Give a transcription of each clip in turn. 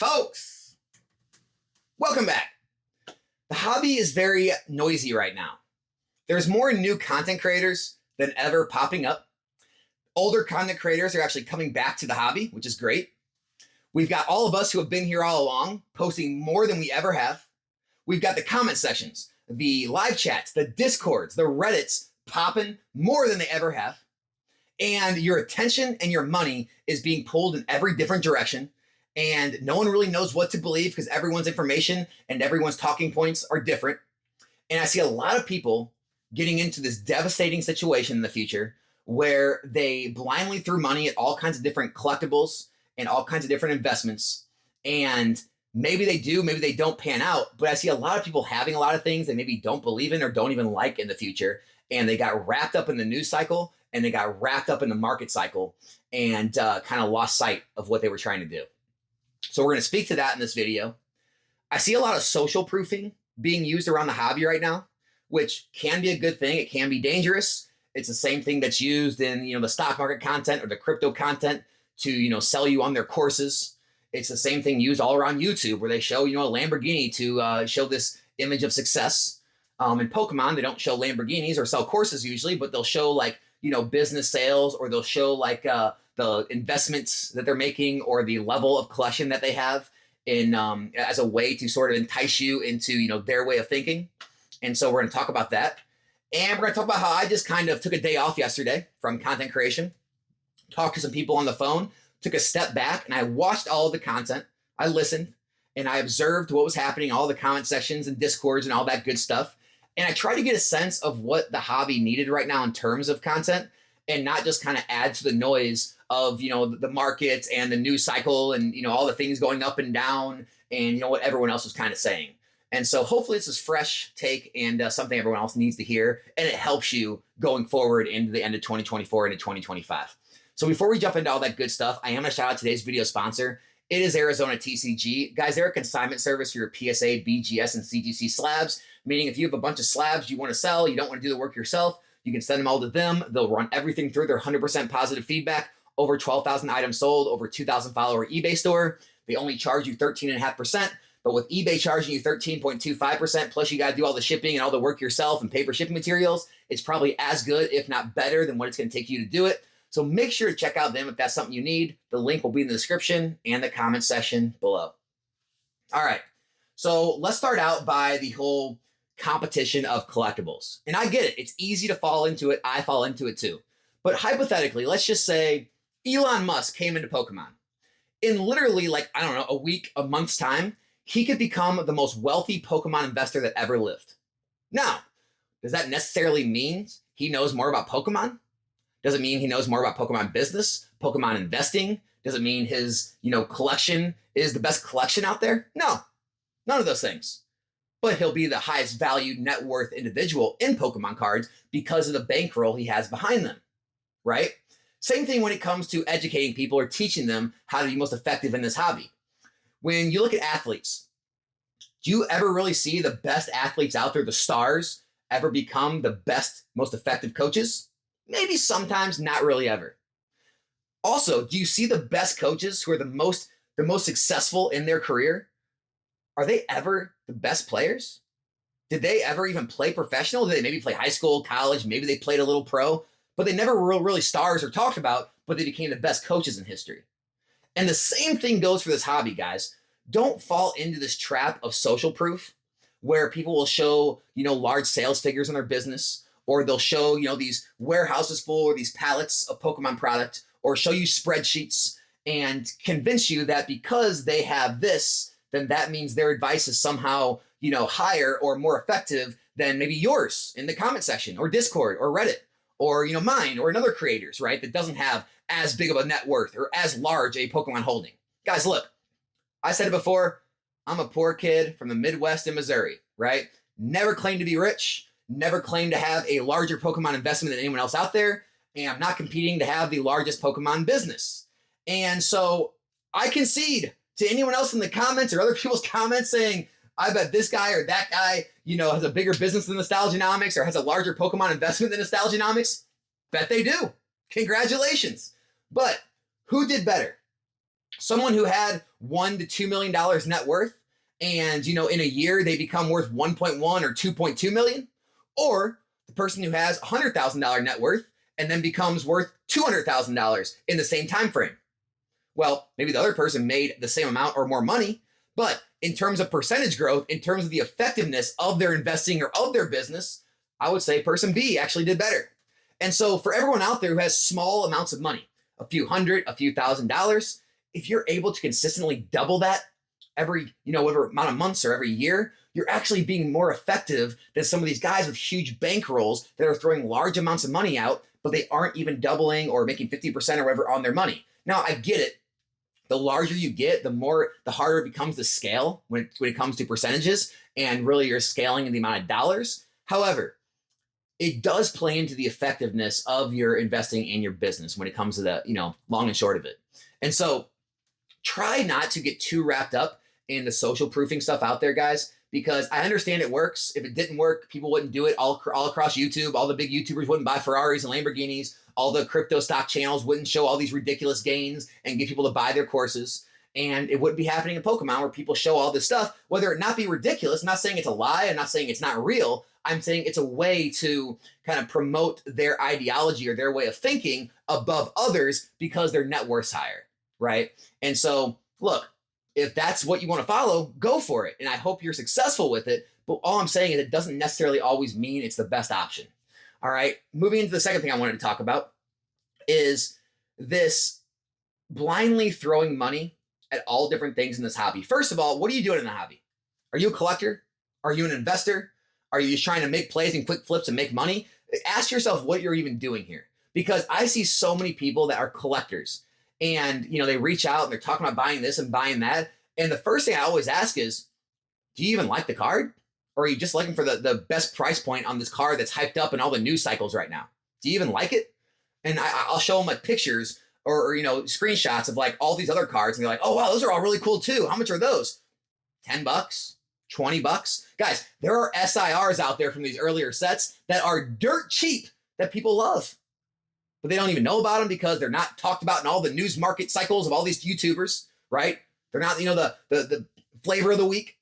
Folks, welcome back. The hobby is very noisy right now. There's more new content creators than ever popping up. Older content creators are actually coming back to the hobby, which is great. We've got all of us who have been here all along posting more than we ever have. We've got the comment sections, the live chats, the discords, the Reddits popping more than they ever have. And your attention and your money is being pulled in every different direction. And no one really knows what to believe because everyone's information and everyone's talking points are different. And I see a lot of people getting into this devastating situation in the future where they blindly threw money at all kinds of different collectibles and all kinds of different investments. And maybe they do, maybe they don't pan out. But I see a lot of people having a lot of things they maybe don't believe in or don't even like in the future. And they got wrapped up in the news cycle and they got wrapped up in the market cycle and kind of lost sight of what they were trying to do. So we're going to speak to that in this video. I see a lot of social proofing being used around the hobby right now, which can be a good thing. It can be dangerous. It's the same thing that's used in, the stock market content or the crypto content to, sell you on their courses. It's the same thing used all around YouTube where they show, a Lamborghini to show this image of success. In Pokemon, they don't show Lamborghinis or sell courses usually, but they'll show business sales, or they'll show the investments that they're making or the level of collection that they have in as a way to sort of entice you into their way of thinking. And so we're going to talk about that. And we're going to talk about how I just kind of took a day off yesterday from content creation, talked to some people on the phone, took a step back, and I watched all of the content. I listened and I observed what was happening, all the comment sections and discords and all that good stuff. And I tried to get a sense of what the hobby needed right now in terms of content and not just kind of add to the noise of, the markets and the news cycle and, all the things going up and down and, what everyone else was kind of saying. And so hopefully this is fresh take and something everyone else needs to hear, and it helps you going forward into the end of 2024 into 2025. So before we jump into all that good stuff, I am going to shout out today's video sponsor. It is Arizona TCG. Guys, they're a consignment service for your PSA, BGS, and CGC slabs, meaning if you have a bunch of slabs you want to sell, you don't want to do the work yourself, you can send them all to them. They'll run everything through their 100% positive feedback. Over 12,000 items sold, over 2,000 follower eBay store. They only charge you 13.5%, but with eBay charging you 13.25%, plus you got to do all the shipping and all the work yourself and pay for shipping materials, it's probably as good, if not better, than what it's going to take you to do it. So make sure to check out them if that's something you need. The link will be in the description and the comment section below. All right, so let's start out by the whole competition of collectibles. And I get it. It's easy to fall into it. I fall into it too. But hypothetically, let's just say Elon Musk came into Pokemon. In literally a week, a month's time, he could become the most wealthy Pokemon investor that ever lived. Now, does that necessarily mean he knows more about Pokemon? Does it mean he knows more about Pokemon business, Pokemon investing? Does it mean his, collection is the best collection out there? No, none of those things. But he'll be the highest valued net worth individual in Pokemon cards because of the bankroll he has behind them, right? Same thing when it comes to educating people or teaching them how to be most effective in this hobby. When you look at athletes, do you ever really see the best athletes out there, the stars, ever become the best, most effective coaches? Maybe sometimes, not really ever. Also, do you see the best coaches who are the most successful in their career? Are they ever the best players? Did they ever even play professional? Did they maybe play high school, college? Maybe they played a little pro, but they never were really stars or talked about, but they became the best coaches in history. And the same thing goes for this hobby, guys. Don't fall into this trap of social proof where people will show, large sales figures in their business, or they'll show, these warehouses full or these pallets of Pokemon product, or show you spreadsheets and convince you that because they have this, then that means their advice is somehow, higher or more effective than maybe yours in the comment section or Discord or Reddit or, mine or another creators, right? That doesn't have as big of a net worth or as large a Pokemon holding. Guys, look, I said it before, I'm a poor kid from the Midwest in Missouri, right? Never claimed to be rich, never claimed to have a larger Pokemon investment than anyone else out there, and I'm not competing to have the largest Pokemon business. And so I concede to anyone else in the comments or other people's comments saying, I bet this guy or that guy, has a bigger business than Nostalgianomics or has a larger Pokemon investment than Nostalgianomics. Bet they do. Congratulations. But who did better? Someone who had $1 to $2 million net worth, and in a year they become worth 1.1 or 2.2 million, or the person who has $100,000 net worth and then becomes worth $200,000 in the same time frame. Well, maybe the other person made the same amount or more money, but in terms of percentage growth, in terms of the effectiveness of their investing or of their business, I would say person B actually did better. And so for everyone out there who has small amounts of money, a few hundred, a few $1,000s, if you're able to consistently double that every, whatever amount of months or every year, you're actually being more effective than some of these guys with huge bankrolls that are throwing large amounts of money out, but they aren't even doubling or making 50% or whatever on their money. Now, I get it. The larger you get, the harder it becomes to scale when it comes to percentages, and really you're scaling in the amount of dollars. However, it does play into the effectiveness of your investing in your business when it comes to the, long and short of it. And so try not to get too wrapped up in the social proofing stuff out there, guys, because I understand it works. If it didn't work, people wouldn't do it all across YouTube. All the big YouTubers wouldn't buy Ferraris and Lamborghinis. All the crypto stock channels wouldn't show all these ridiculous gains and get people to buy their courses. And it wouldn't be happening in Pokemon where people show all this stuff, whether it not be ridiculous. I'm not saying it's a lie. I'm not saying it's not real. I'm saying it's a way to kind of promote their ideology or their way of thinking above others because their net worth's higher, right? And so, look, if that's what you want to follow, go for it. And I hope you're successful with it. But all I'm saying is it doesn't necessarily always mean it's the best option. All right, moving into the second thing I wanted to talk about is this blindly throwing money at all different things in this hobby. First of all, what are you doing in the hobby? Are you a collector? Are you an investor? Are you just trying to make plays and quick flips and make money? Ask yourself what you're even doing here, because I see so many people that are collectors and, they reach out and they're talking about buying this and buying that. And the first thing I always ask is, do you even like the card? Or are you just looking for the best price point on this card that's hyped up in all the news cycles right now? Do you even like it? And I'll show them like pictures or screenshots of like all these other cards, and they're like, oh wow, those are all really cool too. How much are those? $10, $20. Guys, there are SIRs out there from these earlier sets that are dirt cheap that people love, but they don't even know about them because they're not talked about in all the news market cycles of all these YouTubers, right? They're not, the flavor of the week.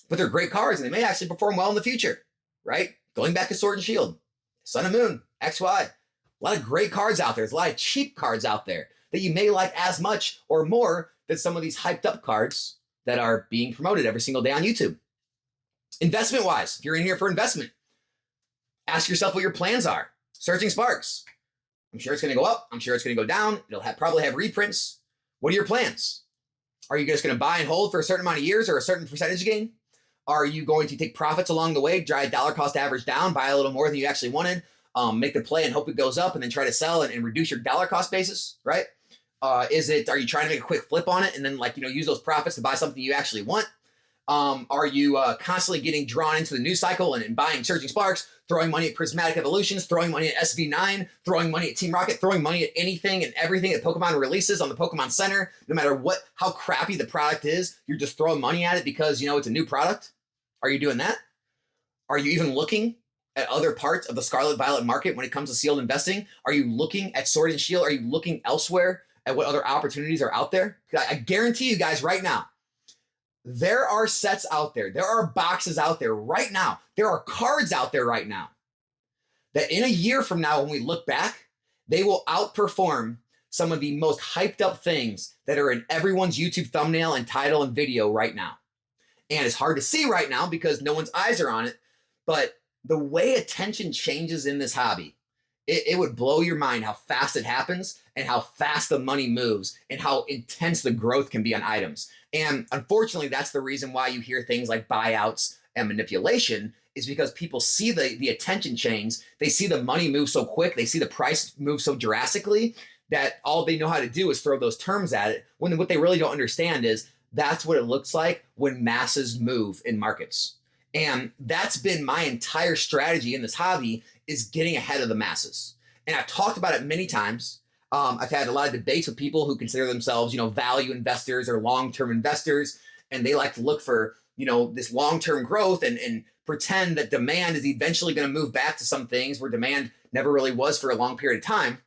But they're great cards, and they may actually perform well in the future, right? Going back to Sword and Shield, Sun and Moon, XY. A lot of great cards out there. There's a lot of cheap cards out there that you may like as much or more than some of these hyped up cards that are being promoted every single day on YouTube. Investment-wise, if you're in here for investment, ask yourself what your plans are. Searching Sparks. I'm sure it's going to go up. I'm sure it's going to go down. It'll probably have reprints. What are your plans? Are you just going to buy and hold for a certain amount of years or a certain percentage gain? Are you going to take profits along the way, drive dollar cost average down, buy a little more than you actually wanted, make the play and hope it goes up, and then try to sell and reduce your dollar cost basis, right? Are you trying to make a quick flip on it and then use those profits to buy something you actually want? Are you constantly getting drawn into the news cycle and buying Surging Sparks, throwing money at Prismatic Evolutions, throwing money at SV9, throwing money at Team Rocket, throwing money at anything and everything that Pokemon releases on the Pokemon Center, no matter how crappy the product is, you're just throwing money at it because, it's a new product? Are you doing that? Are you even looking at other parts of the Scarlet Violet market when it comes to sealed investing? Are you looking at Sword and Shield? Are you looking elsewhere at what other opportunities are out there? I guarantee you guys right now, there are sets out there. There are boxes out there right now. There are cards out there right now that in a year from now, when we look back, they will outperform some of the most hyped up things that are in everyone's YouTube thumbnail and title and video right now. And it's hard to see right now because no one's eyes are on it. But the way attention changes in this hobby, it would blow your mind how fast it happens and how fast the money moves and how intense the growth can be on items. And unfortunately, that's the reason why you hear things like buyouts and manipulation, is because people see the attention chains. They see the money move so quick. They see the price move so drastically that all they know how to do is throw those terms at it, when what they really don't understand is that's what it looks like when masses move in markets. And that's been my entire strategy in this hobby, is getting ahead of the masses. And I've talked about it many times. I've had a lot of debates with people who consider themselves, value investors or long-term investors. And they like to look for, this long-term growth and pretend that demand is eventually going to move back to some things where demand never really was for a long period of time,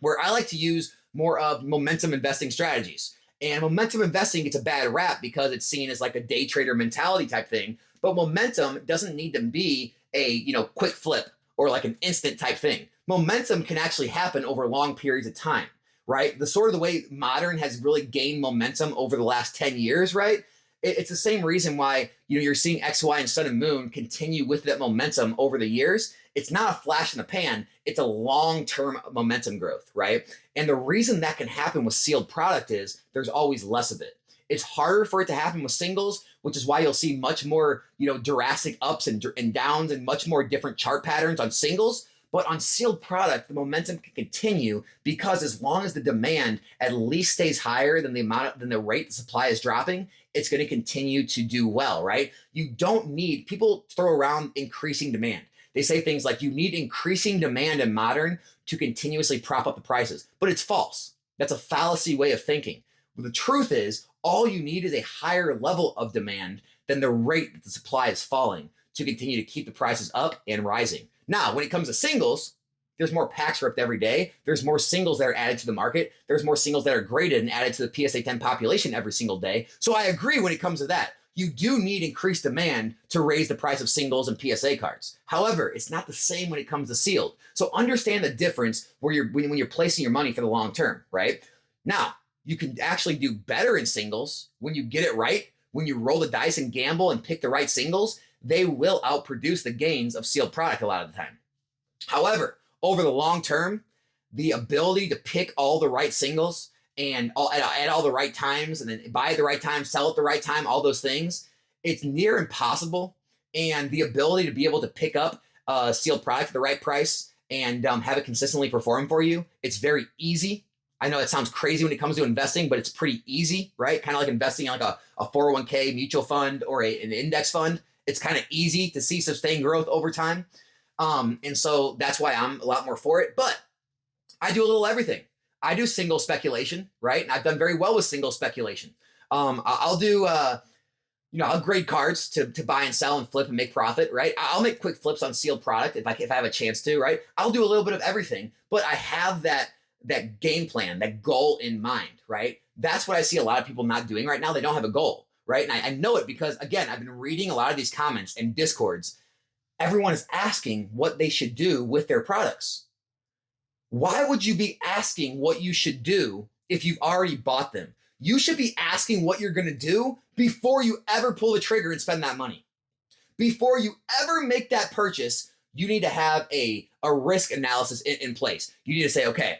where I like to use more of momentum investing strategies. And momentum investing gets a bad rap because it's seen as like a day trader mentality type thing. But momentum doesn't need to be a quick flip or like an instant type thing. Momentum can actually happen over long periods of time, right? The sort of the way modern has really gained momentum over the last 10 years, right? It's the same reason why you're seeing X, Y, and Sun and Moon continue with that momentum over the years. It's not a flash in the pan. It's a long-term momentum growth, right? And the reason that can happen with sealed product is there's always less of it. It's harder for it to happen with singles, which is why you'll see much more, drastic ups and downs and much more different chart patterns on singles. But on sealed product, the momentum can continue because as long as the demand at least stays higher than the rate the supply is dropping, it's going to continue to do well, right? You don't need, people throw around increasing demand. They say things like you need increasing demand in modern to continuously prop up the prices, but it's false. That's a fallacy way of thinking. The truth is, all you need is a higher level of demand than the rate that the supply is falling to continue to keep the prices up and rising. Now, when it comes to singles, there's more packs ripped every day. There's more singles that are added to the market. There's more singles that are graded and added to the PSA 10 population every single day. So I agree when it comes to that. You do need increased demand to raise the price of singles and PSA cards. However, it's not the same when it comes to sealed. So understand the difference when you're placing your money for the long term, right? Now, you can actually do better in singles when you get it right. When you roll the dice and gamble and pick the right singles, they will outproduce the gains of sealed product a lot of the time. However, over the long term, the ability to pick all the right singles and at all the right times and then buy at the right time, sell at the right time, all those things, it's near impossible. And the ability to be able to pick up sealed product at the right price and have it consistently perform for you, it's very easy. I know it sounds crazy when it comes to investing, but it's pretty easy, right? Kind of like investing in like a 401k mutual fund or an index fund. It's kind of easy to see sustained growth over time. And so that's why I'm a lot more for it. But I do a little everything. I do single speculation, right? And I've done very well with single speculation. I'll do, I'll grade cards to buy and sell and flip and make profit, right? I'll make quick flips on sealed product if I have a chance to, right? I'll do a little bit of everything, but I have that game plan, that goal in mind, right? That's what I see a lot of people not doing right now. They don't have a goal, right? And I know it because, again, I've been reading a lot of these comments and discords. Everyone is asking what they should do with their products. Why would you be asking what you should do if you've already bought them? You should be asking what you're going to do before you ever pull the trigger and spend that money. Before you ever make that purchase, you need to have a risk analysis in place. You need to say, okay,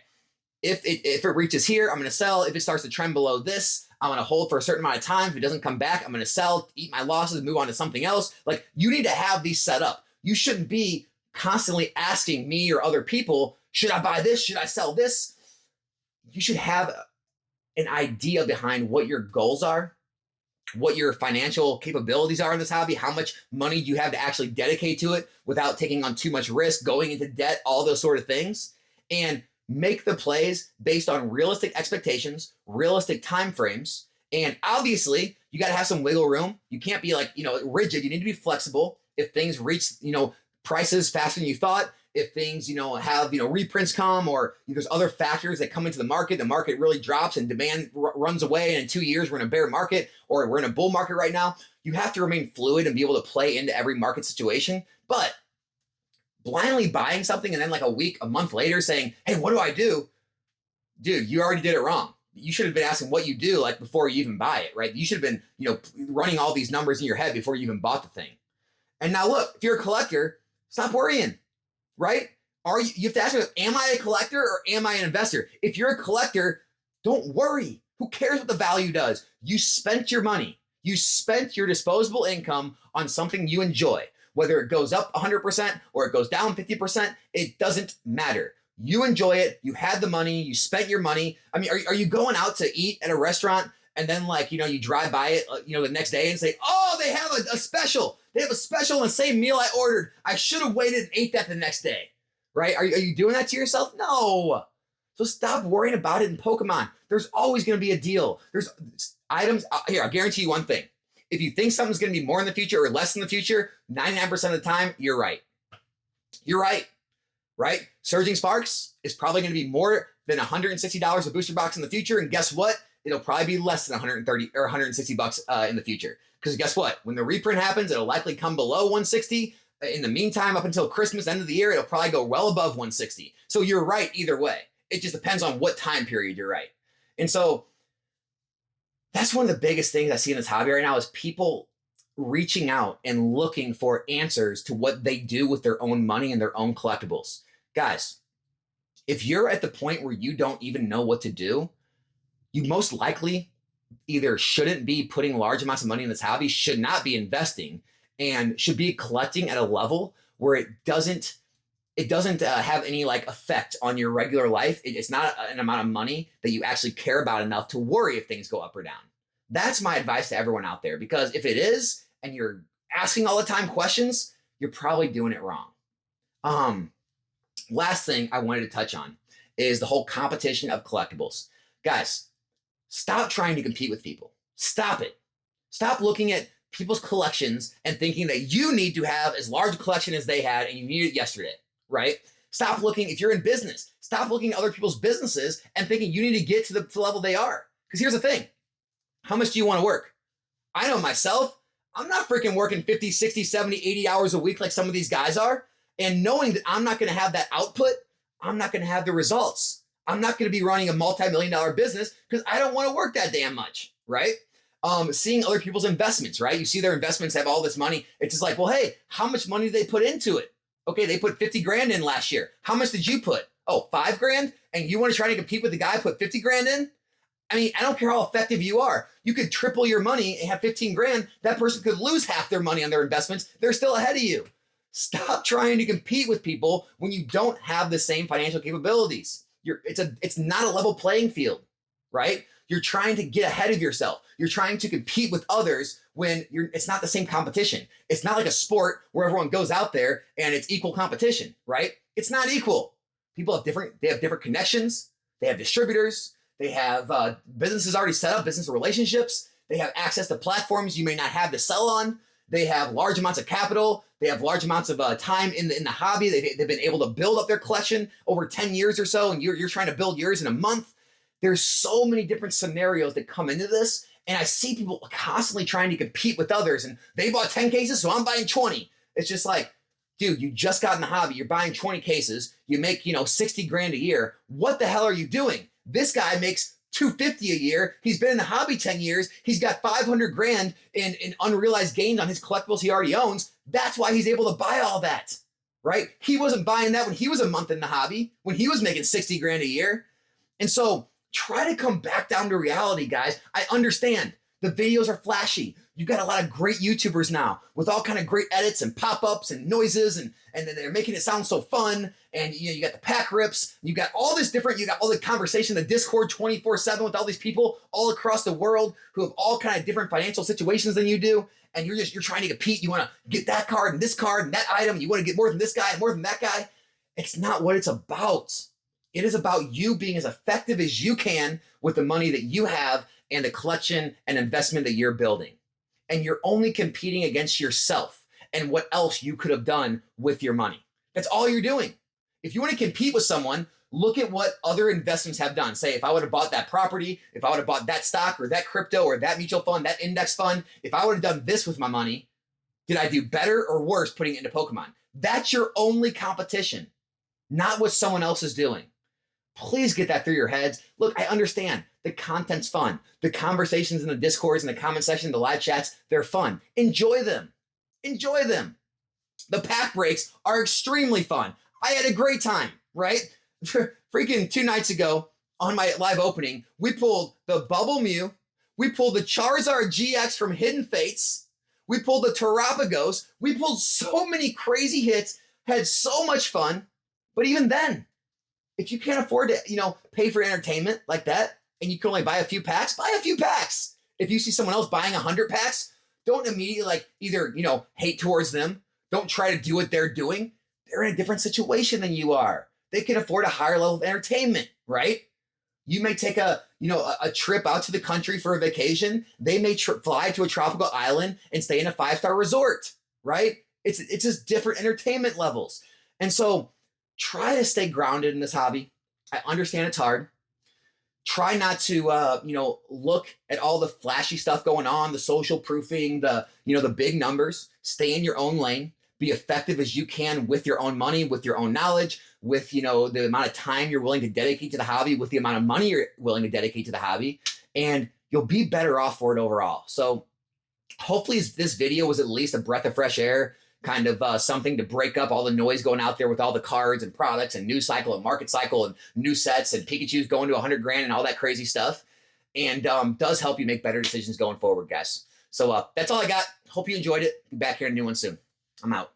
if it reaches here, I'm going to sell. If it starts to trend below this, I'm going to hold for a certain amount of time. If it doesn't come back, I'm going to sell, eat my losses, move on to something else. Like, you need to have these set up. You shouldn't be constantly asking me or other people, should I buy this? Should I sell this? You should have an idea behind what your goals are, what your financial capabilities are in this hobby, how much money you have to actually dedicate to it without taking on too much risk, going into debt, all those sort of things. And make the plays based on realistic expectations, realistic timeframes. And obviously, you got to have some wiggle room. You can't be like, rigid. You need to be flexible. If things reach, prices faster than you thought, if things, have, reprints come, or there's other factors that come into the market really drops and demand runs away, and in 2 years we're in a bear market or we're in a bull market right now, you have to remain fluid and be able to play into every market situation. But blindly buying something and then like a month later saying, hey, what do I do? Dude, you already did it wrong. You should have been asking what you do like before you even buy it, right? You should have been, running all these numbers in your head before you even bought the thing. And now look, if you're a collector, stop worrying, right? You have to ask yourself, am I a collector or am I an investor? If you're a collector, don't worry. Who cares what the value does? You spent your money. You spent your disposable income on something you enjoy. Whether it goes up 100% or it goes down 50%, it doesn't matter. You enjoy it. You had the money. You spent your money. I mean, are you going out to eat at a restaurant and then you drive by it, the next day and say, oh, they have a special. They have a special on the same meal I ordered. I should have waited and ate that the next day, right? Are you doing that to yourself? No. So stop worrying about it in Pokemon. There's always going to be a deal. There's items. Here, I'll guarantee you one thing. If you think something's going to be more in the future or less in the future, 99% of the time, you're right. You're right, Surging Sparks is probably going to be more than $160 a booster box in the future. And guess what? it'll probably be less than 130 or 160 bucks in the future. Because guess what? When the reprint happens, it'll likely come below 160. In the meantime, up until Christmas, end of the year, it'll probably go well above 160. So you're right either way. It just depends on what time period you're right. And so that's one of the biggest things I see in this hobby right now is people reaching out and looking for answers to what they do with their own money and their own collectibles. Guys, if you're at the point where you don't even know what to do, you most likely either shouldn't be putting large amounts of money in this hobby, should not be investing, and should be collecting at a level where it doesn't have any like effect on your regular life. It's not an amount of money that you actually care about enough to worry if things go up or down. That's my advice to everyone out there, because if it is, and you're asking all the time questions, you're probably doing it wrong. Last thing I wanted to touch on is the whole competition of collectibles. Guys, stop trying to compete with people. Stop it. Stop looking at people's collections and thinking that you need to have as large a collection as they had and you need it yesterday, right? Stop looking, if you're in business, stop looking at other people's businesses and thinking you need to get to the level they are. Because here's the thing. How much do you want to work? I know myself, I'm not freaking working 50, 60, 70, 80 hours a week like some of these guys are. And knowing that I'm not going to have that output, I'm not going to have the results. I'm not going to be running a multi-million-dollar business because I don't want to work that damn much, right? Seeing other people's investments, right? You see their investments have all this money. It's just like, well, hey, how much money did they put into it? Okay, they put 50 grand in last year. How much did you put? Oh, 5 grand? And you want to try to compete with the guy who put 50 grand in? I mean, I don't care how effective you are. You could triple your money and have 15 grand. That person could lose half their money on their investments. They're still ahead of you. Stop trying to compete with people when you don't have the same financial capabilities. It's not a level playing field, right? You're trying to get ahead of yourself. You're trying to compete with others when it's not the same competition. It's not like a sport where everyone goes out there and it's equal competition, right? It's not equal. People have different connections. They have distributors. They have businesses already set up, business relationships. They have access to platforms you may not have to sell on. They have large amounts of capital. They have large amounts of time in the hobby. They've been able to build up their collection over 10 years or so, and you're trying to build yours in a month. There's so many different scenarios that come into this, and I see people constantly trying to compete with others, and they bought 10 cases, so I'm buying 20. It's just like, dude, you just got in the hobby. You're buying 20 cases. You make 60 grand a year. What the hell are you doing? This guy makes $250 a year. He's been in the hobby 10 years. He's got 500 grand in unrealized gains on his collectibles he already owns. That's why he's able to buy all that, right? He wasn't buying that when he was a month in the hobby, when he was making 60 grand a year. And so try to come back down to reality, guys. I understand the videos are flashy. You've got a lot of great YouTubers now with all kind of great edits and pop-ups and noises, and they're making it sound so fun. And you got the pack rips, you got all this different, you got all the conversation, the Discord 24/7 with all these people all across the world who have all kind of different financial situations than you do. And you're trying to compete. You want to get that card and this card and that item. You want to get more than this guy and more than that guy. It's not what it's about. It is about you being as effective as you can with the money that you have and the collection and investment that you're building. And you're only competing against yourself and what else you could have done with your money. That's all you're doing. If you want to compete with someone, look at what other investments have done. Say, if I would have bought that property, if I would have bought that stock or that crypto or that mutual fund, that index fund, if I would have done this with my money, did I do better or worse putting it into Pokemon? That's your only competition, not what someone else is doing. Please get that through your heads. Look, I understand the content's fun. The conversations in the Discords and the comment section, the live chats, they're fun. Enjoy them. Enjoy them. The pack breaks are extremely fun. I had a great time, right? Freaking 2 nights ago on my live opening, we pulled the Bubble Mew. We pulled the Charizard GX from Hidden Fates. We pulled the Terapagos. We pulled so many crazy hits, had so much fun. But even then, if you can't afford to, pay for entertainment like that, and you can only buy a few packs, buy a few packs. If you see someone else buying 100 packs, don't immediately either, hate towards them. Don't try to do what they're doing. They're in a different situation than you are. They can afford a higher level of entertainment, right? You may take a trip out to the country for a vacation. They may fly to a tropical island and stay in a 5-star resort, right? It's just different entertainment levels. And so try to stay grounded in this hobby. I understand it's hard. try not to, look at all the flashy stuff going on, the social proofing, the big numbers. Stay in your own lane. Be effective as you can with your own money, with your own knowledge, with, the amount of time you're willing to dedicate to the hobby, with the amount of money you're willing to dedicate to the hobby, and you'll be better off for it overall. So hopefully this video was at least a breath of fresh air, kind of something to break up all the noise going out there with all the cards and products and news cycle and market cycle and new sets and Pikachu's going to 100 grand and all that crazy stuff. And does help you make better decisions going forward, guys. So that's all I got. Hope you enjoyed it. Be back here in a new one soon. I'm out.